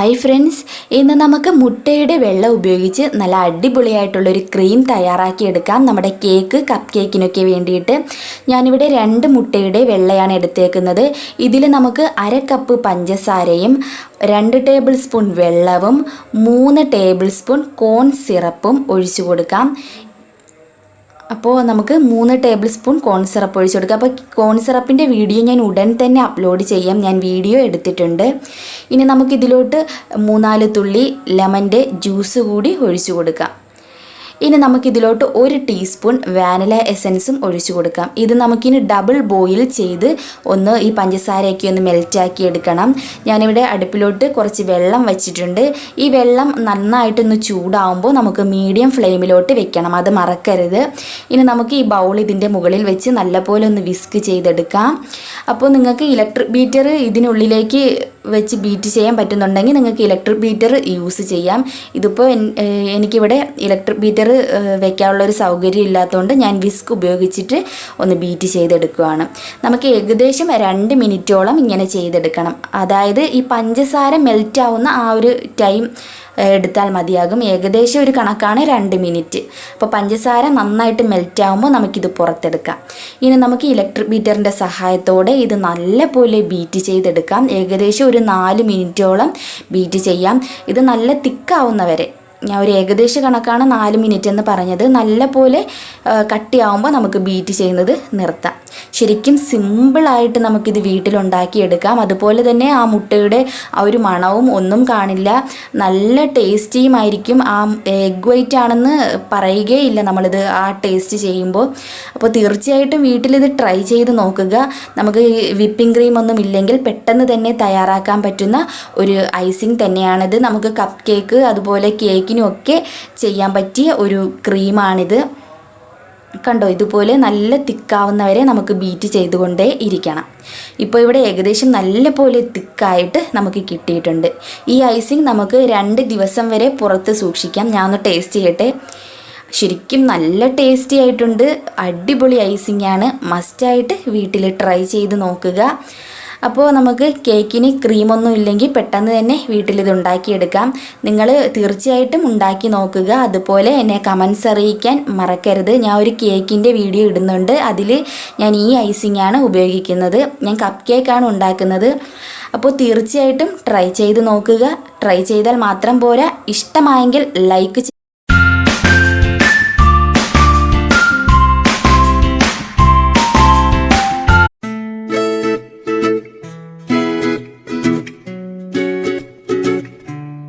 Hi friends, ഇന്ന് നമുക്ക് മുട്ടയുടെ വെള്ള ഉപയോഗിച്ച് നല്ല അടിപൊളിയായിട്ടുള്ളൊരു ക്രീം തയ്യാറാക്കിയെടുക്കാം. നമ്മുടെ കേക്ക്, കപ്പ് കേക്കിനൊക്കെ വേണ്ടിയിട്ട് ഞാനിവിടെ 2 മുട്ടയുടെ വെള്ളയാണ് എടുത്തേക്കുന്നത്. ഇതിൽ നമുക്ക് 1/2 കപ്പ് പഞ്ചസാരയും 2 ടേബിൾ സ്പൂൺ വെള്ളവും 3 ടേബിൾ സ്പൂൺ കോൺ സിറപ്പും ഒഴിച്ചു കൊടുക്കാം. അപ്പോൾ നമുക്ക് 3 ടേബിൾ സ്പൂൺ കോൺ സിറപ്പ് ഒഴിച്ചു കൊടുക്കുക. അപ്പോൾ കോൺ സിറപ്പിൻ്റെ വീഡിയോ ഞാൻ ഉടൻ തന്നെ അപ്ലോഡ് ചെയ്യാം. ഞാൻ വീഡിയോ എടുത്തിട്ടുണ്ട്. ഇനി നമുക്കിതിലോട്ട് 3-4 തുള്ളി ലെമൻ്റെ ജ്യൂസ് കൂടി ഒഴിച്ചു കൊടുക്കാം. ഇനി നമുക്കിതിലോട്ട് 1 ടീസ്പൂൺ വാനില എസൻസും ഒഴിച്ചു കൊടുക്കാം. ഇത് നമുക്കിനി ഡബിൾ ബോയിൽ ചെയ്ത് ഈ പഞ്ചസാരയൊക്കെ ഒന്ന് മെൽറ്റാക്കി എടുക്കണം. ഞാനിവിടെ അടുപ്പിലോട്ട് കുറച്ച് വെള്ളം വെച്ചിട്ടുണ്ട്. ഈ വെള്ളം നന്നായിട്ടൊന്ന് ചൂടാവുമ്പോൾ നമുക്ക് മീഡിയം ഫ്ലെയിമിലോട്ട് വെക്കണം, അത് മറക്കരുത്. ഇനി നമുക്ക് ഈ ബൗൾ ഇതിൻ്റെ മുകളിൽ വെച്ച് നല്ലപോലെ ഒന്ന് വിസ്ക് ചെയ്തെടുക്കാം. അപ്പോൾ നിങ്ങൾക്ക് ഇലക്ട്രിക് ബീറ്റർ ഇതിനുള്ളിലേക്ക് വെച്ച് ബീറ്റ് ചെയ്യാൻ പറ്റുന്നുണ്ടെങ്കിൽ നിങ്ങൾക്ക് ഇലക്ട്രിക് ബീറ്റർ യൂസ് ചെയ്യാം. ഇതിപ്പോൾ എനിക്കിവിടെ ഇലക്ട്രിക് ബീറ്റർ വെക്കാനുള്ളൊരു സൗകര്യം ഇല്ലാത്തതുകൊണ്ട് ഞാൻ വിസ്ക് ഉപയോഗിച്ചിട്ട് ഒന്ന് ബീറ്റ് ചെയ്തെടുക്കുകയാണ്. നമുക്ക് ഏകദേശം 2 മിനിറ്റോളം ഇങ്ങനെ ചെയ്തെടുക്കണം. അതായത് ഈ പഞ്ചസാര മെൽറ്റ് ആവുന്ന ആ ഒരു ടൈം എടുത്താൽ മതിയാകും. ഏകദേശം ഒരു കണക്കാണ് 2 മിനിറ്റ്. അപ്പോൾ പഞ്ചസാര നന്നായിട്ട് മെൽറ്റ് ആകുമ്പോൾ നമുക്കിത് പുറത്തെടുക്കാം. ഇനി നമുക്ക് ഇലക്ട്രിക് ബീറ്ററിൻ്റെ സഹായത്തോടെ ഇത് നല്ലപോലെ ബീറ്റ് ചെയ്തെടുക്കാം. ഏകദേശം ഒരു 4 മിനിറ്റോളം ബീറ്റ് ചെയ്യാം. ഇത് നല്ല തിക്കാവുന്നവരെ, ഞാൻ ഒരു ഏകദേശ കണക്കാണ് 4 മിനിറ്റ് എന്ന് പറഞ്ഞത്. നല്ലപോലെ കട്ടിയാവുമ്പോൾ നമുക്ക് ബീറ്റ് ചെയ്യുന്നത് നിർത്താം. ശരിക്കും സിമ്പിളായിട്ട് നമുക്കിത് വീട്ടിലുണ്ടാക്കിയെടുക്കാം. അതുപോലെ തന്നെ ആ മുട്ടയുടെ ആ ഒരു മണവും ഒന്നും കാണില്ല, നല്ല ടേസ്റ്റിയുമായിരിക്കും. ആ എഗ് വൈറ്റ് ആണെന്ന് പറയുകയില്ല നമ്മളിത് ആ ടേസ്റ്റ് ചെയ്യുമ്പോൾ. അപ്പോൾ തീർച്ചയായിട്ടും വീട്ടിലിത് ട്രൈ ചെയ്ത് നോക്കുക. നമുക്ക് വിപ്പിംഗ് ക്രീം ഒന്നും ഇല്ലെങ്കിൽ പെട്ടെന്ന് തന്നെ തയ്യാറാക്കാൻ പറ്റുന്ന ഒരു ഐസിങ് തന്നെയാണിത്. നമുക്ക് കപ്പ് കേക്ക് അതുപോലെ കേക്കിനുമൊക്കെ ചെയ്യാൻ പറ്റിയ ഒരു ക്രീമാണിത്. കണ്ടോ, ഇതുപോലെ നല്ല തിക്കാവുന്നവരെ നമുക്ക് ബീറ്റ് ചെയ്തുകൊണ്ടേ ഇരിക്കണം. ഇപ്പോൾ ഇവിടെ ഏകദേശം നല്ല പോലെ തിക്കായിട്ട് നമുക്ക് കിട്ടിയിട്ടുണ്ട്. ഈ ഐസിങ് നമുക്ക് 2 ദിവസം വരെ പുറത്ത് സൂക്ഷിക്കാം. ഞാൻ ഒന്ന് ടേസ്റ്റ് ചെയ്യട്ടെ. ശരിക്കും നല്ല ടേസ്റ്റി ആയിട്ടുണ്ട്. അടിപൊളി ഐസിങ് ആണ്. മസ്റ്റായിട്ട് വീട്ടിൽ ട്രൈ ചെയ്ത് നോക്കുക. അപ്പോൾ നമുക്ക് കേക്കിന് ക്രീമൊന്നും ഇല്ലെങ്കിൽ പെട്ടെന്ന് തന്നെ വീട്ടിലിത് ഉണ്ടാക്കിയെടുക്കാം. നിങ്ങൾ തീർച്ചയായിട്ടും ഉണ്ടാക്കി നോക്കുക. അതുപോലെ എന്നെ കമൻസ് അറിയിക്കാൻ മറക്കരുത്. ഞാൻ ഒരു കേക്കിൻ്റെ വീഡിയോ ഇടുന്നുണ്ട്. അതിൽ ഞാൻ ഈ ഐസിങ് ആണ് ഉപയോഗിക്കുന്നത്. ഞാൻ കപ്പ് കേക്കാണ് ഉണ്ടാക്കുന്നത്. അപ്പോൾ തീർച്ചയായിട്ടും ട്രൈ ചെയ്ത് നോക്കുക. ട്രൈ ചെയ്താൽ മാത്രം പോരാ, ഇഷ്ടമായെങ്കിൽ ലൈക്ക്